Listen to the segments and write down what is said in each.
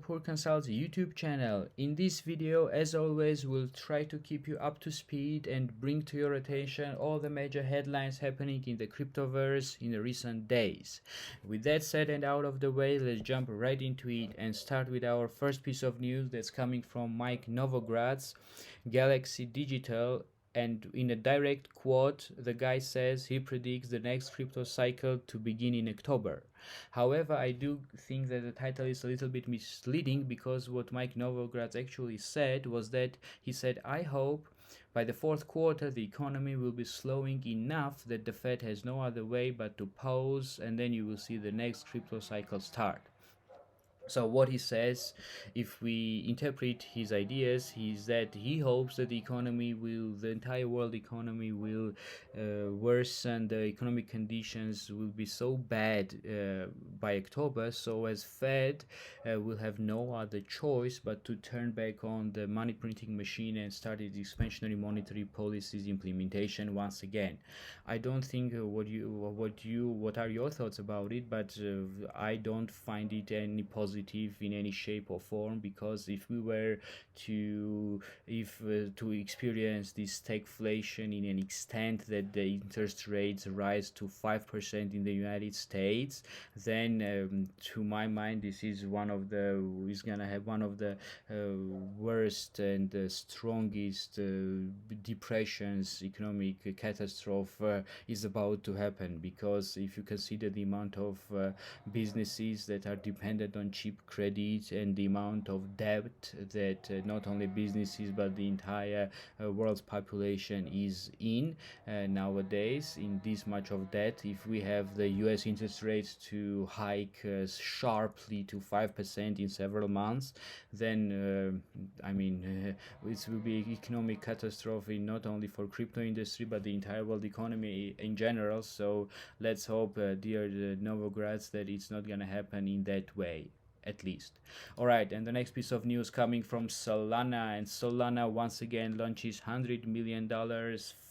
PoorConsult's YouTube channel. In this video, as always, we'll try to keep you up to speed and bring to your attention all the major headlines happening in the cryptoverse in the recent days. With that said and out of the way, let's jump right into it and start with our first piece of news that's coming from Mike Novogratz, Galaxy Digital. And in a direct quote, the guy says he predicts the next crypto cycle to begin in October. However, I do think that the title is a little bit misleading, because what Mike Novogratz actually said was that he said, I hope by the fourth quarter the economy will be slowing enough that the Fed has no other way but to pause, and then you will see the next crypto cycle start. So what he says, if we interpret his ideas, is that he hopes that the entire world economy will worsen, the economic conditions will be so bad by October, so as Fed will have no other choice but to turn back on the money printing machine and start its expansionary monetary policies implementation once again. I don't think what are your thoughts about it, but I don't find it any positive in any shape or form, because if we were to experience this stagflation in an extent that the interest rates rise to 5% in the United States, then to my mind this is gonna have one of the worst and strongest depressions, economic catastrophe is about to happen. Because if you consider the amount of businesses that are dependent on cheap credit and the amount of debt that not only businesses but the entire world's population is in nowadays, in this much of debt, if we have the US interest rates to hike sharply to 5% in several months, then it will be economic catastrophe not only for crypto industry but the entire world economy in general. So let's hope, dear Novogratz, that it's not gonna happen in that way, at least. Alright, and the next piece of news coming from Solana, and Solana once again launches $100 million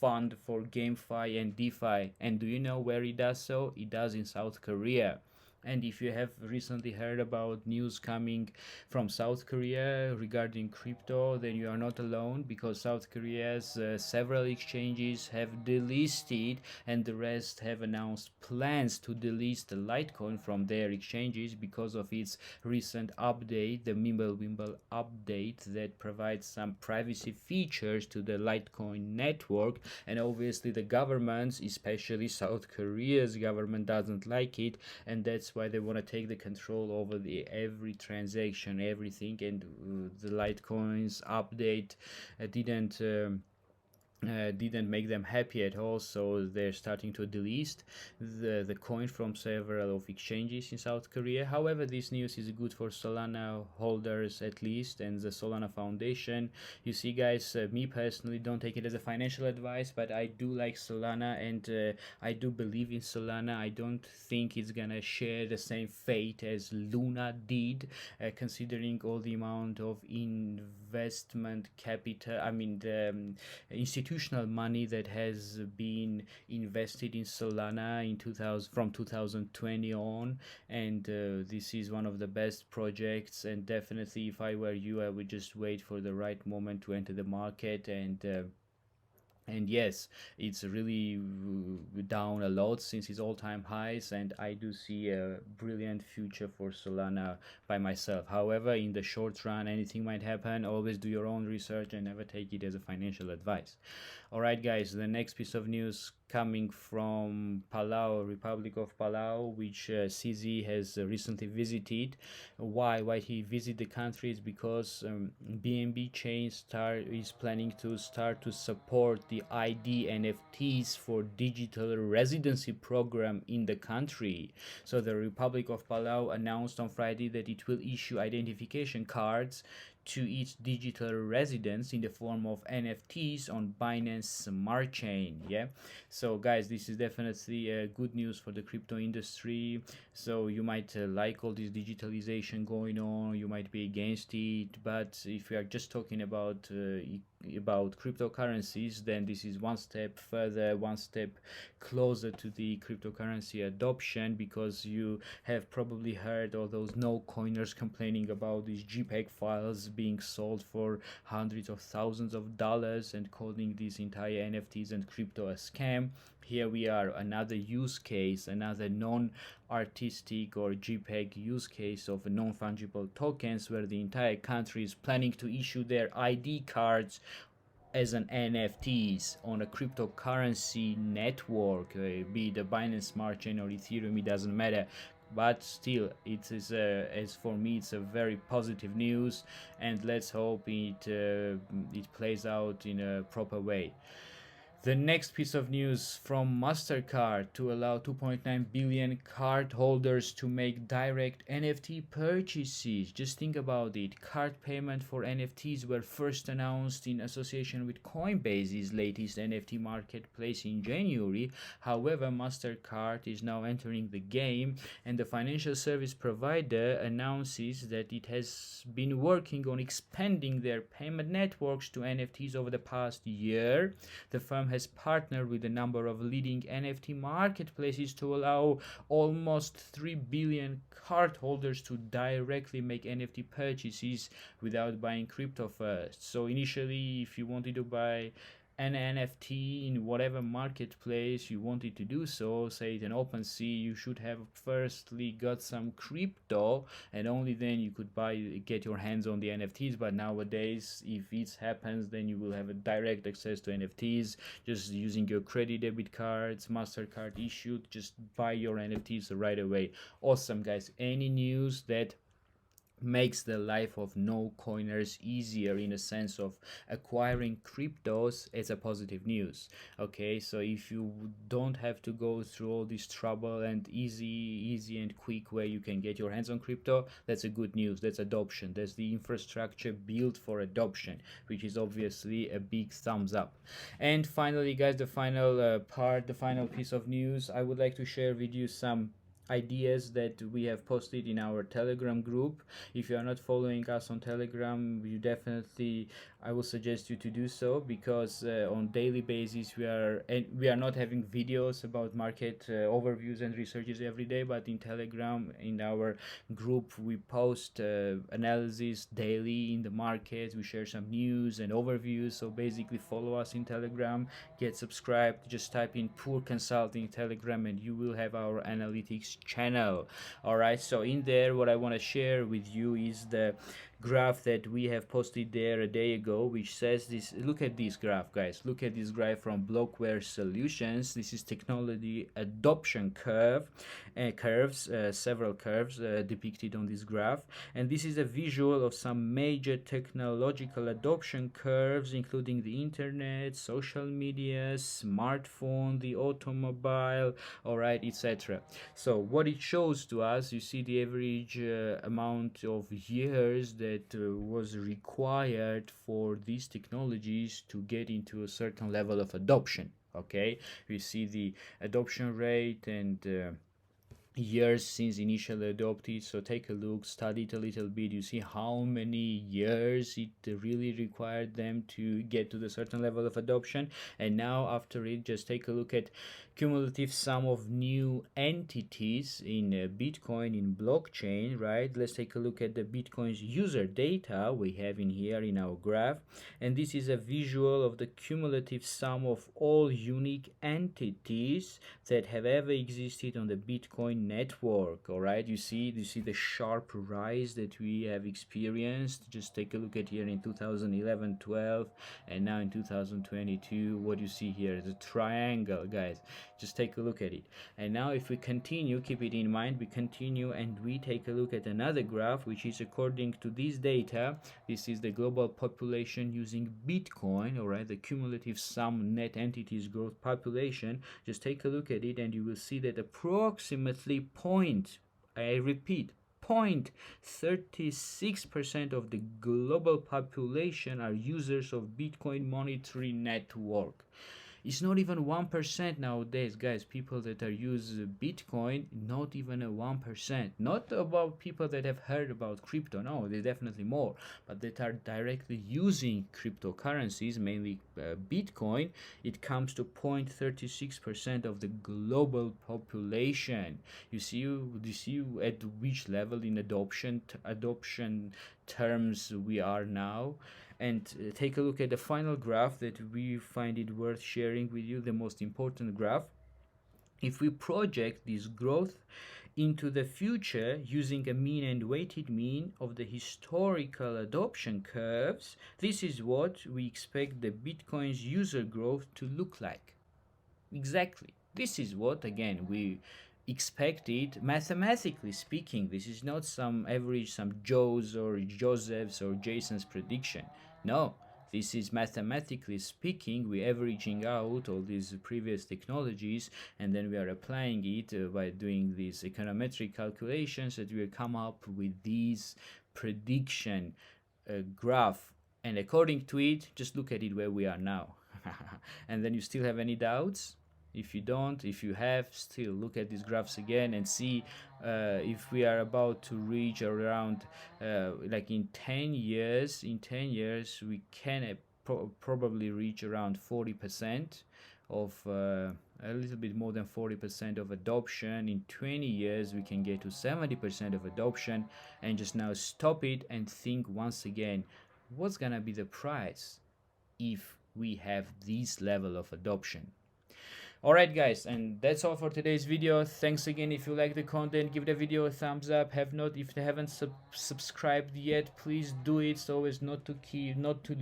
fund for GameFi and DeFi. And do you know where it does so? It does in South Korea. And if you have recently heard about news coming from South Korea regarding crypto, then you are not alone, because South Korea's several exchanges have delisted, and the rest have announced plans to delist the Litecoin from their exchanges because of its recent update, the Mimble update, that provides some privacy features to the Litecoin network. And obviously the governments, especially South Korea's government, doesn't like it, and that's why they want to take the control over every transaction, everything. And the Litecoin's update didn't make them happy at all, so they're starting to delist the coin from several of exchanges in South Korea. However, this news is good for Solana holders at least, and the Solana Foundation. You see guys, me personally, don't take it as a financial advice, but I do like Solana, and I do believe in Solana. I don't think it's gonna share the same fate as Luna did, considering all the amount of investment capital, the institutional money that has been invested in Solana from 2020 on. And this is one of the best projects, and definitely if I were you, I would just wait for the right moment to enter the market. And yes, it's really down a lot since its all-time highs, and I do see a brilliant future for Solana by myself. However, in the short run, anything might happen. Always do your own research and never take it as a financial advice. Alright guys, the next piece of news coming from Palau, Republic of Palau, which CZ has recently visited. Why he visited the country is because BNB chain is planning to start to support the ID NFTs for digital residency program in the country. So the Republic of Palau announced on Friday that it will issue identification cards to each digital residents in the form of NFTs on Binance Smart Chain. Yeah, so guys, this is definitely good news for the crypto industry. So you might like all this digitalization going on, you might be against it, but if we are just talking about about cryptocurrencies, then this is one step further, one step closer to the cryptocurrency adoption, because you have probably heard all those no coiners complaining about these JPEG files being sold for hundreds of thousands of dollars and calling these entire NFTs and crypto a scam. Here we are, another use case, another non-artistic or JPEG use case of non-fungible tokens, where the entire country is planning to issue their ID cards as an NFTs on a cryptocurrency network, be it a Binance Smart Chain or Ethereum, it doesn't matter. But still, it is as for me, it's a very positive news, and let's hope it plays out in a proper way. The next piece of news from Mastercard to allow 2.9 billion card holders to make direct NFT purchases. Just think about it. Card payment for NFTs were first announced in association with Coinbase's latest NFT marketplace in January. However, Mastercard is now entering the game, and the financial service provider announces that it has been working on expanding their payment networks to NFTs over the past year. The firm has partnered with a number of leading NFT marketplaces to allow almost 3 billion cardholders to directly make NFT purchases without buying crypto first. So initially, if you wanted to buy an NFT in whatever marketplace you wanted to do so, say it in OpenSea, you should have firstly got some crypto, and only then you could get your hands on the NFTs. But nowadays, if it happens, then you will have a direct access to NFTs just using your credit debit cards, Mastercard issued, just buy your NFTs right away. Awesome, guys. Any news that makes the life of no coiners easier in a sense of acquiring cryptos, it's a positive news. Okay, so if you don't have to go through all this trouble, and easy and quick way you can get your hands on crypto, that's a good news. That's adoption. That's the infrastructure built for adoption, which is obviously a big thumbs up. And finally, guys, the final the final piece of news, I would like to share with you some ideas that we have posted in our Telegram group. If you are not following us on Telegram, I will suggest you to do so, because on daily basis we are not having videos about market overviews and researches every day, but in Telegram, in our group, we post analysis daily in the market. We share some news and overviews. So basically, follow us in Telegram, get subscribed, just type in PoorConsult in Telegram, and you will have our analytics channel. All right, so in there, what I want to share with you is the graph that we have posted there a day ago, which says this. Look at this graph, guys. Look at this graph from Blockware Solutions. This is technology adoption curve, several curves depicted on this graph, and this is a visual of some major technological adoption curves, including the internet, social media, smartphone, the automobile, all right, etc. So what it shows to us, you see the average amount of years that was required for these technologies to get into a certain level of adoption. Okay, we see the adoption rate and years since initially adopted. So take a look, study it a little bit. You see how many years it really required them to get to the certain level of adoption. And now after it, just take a look at cumulative sum of new entities in Bitcoin, in blockchain, right? Let's take a look at the Bitcoin's user data we have in here in our graph, and this is a visual of the cumulative sum of all unique entities that have ever existed on the Bitcoin network. All right, you see the sharp rise that we have experienced. Just take a look at here in 2011, 12, and now in 2022. What you see here is a triangle, guys. Just take a look at it. And now if we continue, keep it in mind, we continue and we take a look at another graph, which is according to this data. This is the global population using Bitcoin, all right, the cumulative sum net entities growth population. Just take a look at it and you will see that approximately 0.36% of the global population are users of Bitcoin monetary network. It's not even 1% nowadays, guys. People that are use Bitcoin, not even a 1%. Not about people that have heard about crypto, no, there's definitely more, but that are directly using cryptocurrencies, mainly Bitcoin. It comes to 0.36% of the global population. You see at which level in adoption terms we are now. And take a look at the final graph that we find it worth sharing with you, the most important graph. If we project this growth into the future using a mean and weighted mean of the historical adoption curves, this is what we expect the Bitcoin's user growth to look like. Exactly. This is what, again, we expect it mathematically speaking. This is not some average, some Joe's or Joseph's or Jason's prediction. No, this is mathematically speaking. We're averaging out all these previous technologies, and then we are applying it by doing these econometric calculations that will come up with these prediction graph. And according to it, just look at it where we are now. And then you still have any doubts? If you don't, if you have, still look at these graphs again and see if we are about to reach around like in 10 years. In 10 years we can probably reach around 40% of a little bit more than 40% of adoption. In 20 years we can get to 70% of adoption. And just now stop it and think once again, what's gonna be the price if we have this level of adoption? Alright guys, and that's all for today's video. Thanks again. If you like the content, give the video a thumbs up. If you haven't subscribed yet, please do it, so as not to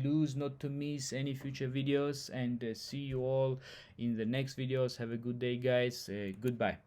lose, not to miss any future videos. And see you all in the next videos. Have a good day, guys. Goodbye.